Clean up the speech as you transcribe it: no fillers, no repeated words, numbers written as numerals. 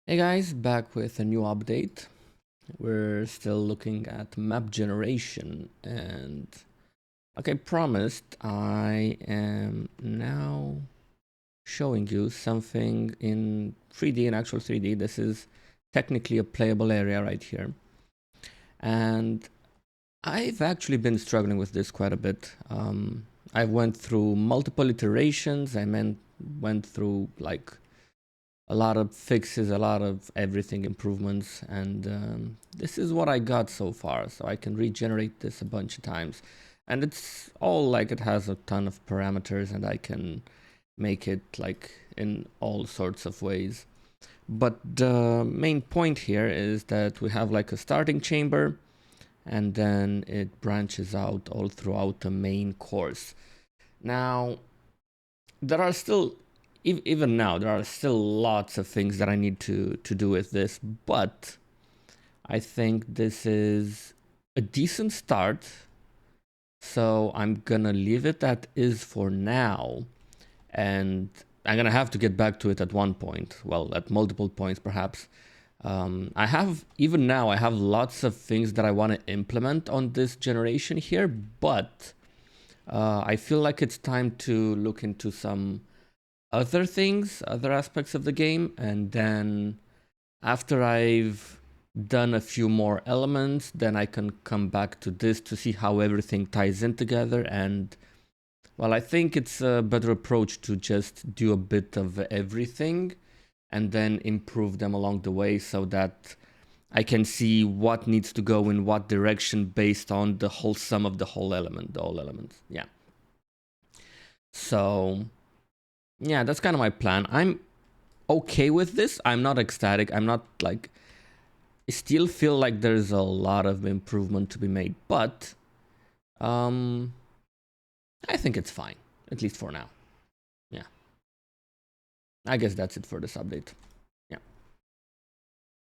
Hey guys, back with a new update. We're still looking at map generation, and like I promised, I am now showing you something in 3D, in actual 3D. This is technically a playable area right here. And I've actually been struggling with this quite a bit. I went through multiple iterations. Went through like a lot of fixes, a lot of everything improvements, and this is what I got so far. So I can regenerate this a bunch of times, and it's all like it has a ton of parameters, and I can make it like in all sorts of ways. But the main point here is that we have like a starting chamber, and then it branches out all throughout the main course. Now, there are still even now there are still lots of things that I need to do with this, but I think this is a decent start. So I'm gonna leave it that is for now, and I'm gonna have to get back to it at one point. Well, at multiple points perhaps. I have even now I have lots of things that I want to implement on this generation here, but I feel like it's time to look into some other things, other aspects of the game, and then after I've done a few more elements, then I can come back to this to see how everything ties in together. And well, I think it's a better approach to just do a bit of everything and then improve them along the way so that I can see what needs to go in what direction based on the whole sum of the whole element, the whole elements. Yeah. So yeah, that's kind of my plan. I'm okay with this. I'm not ecstatic. I'm not like, I still feel like there's a lot of improvement to be made, but um I think it's fine, at least for now. Yeah. I guess that's it for this update.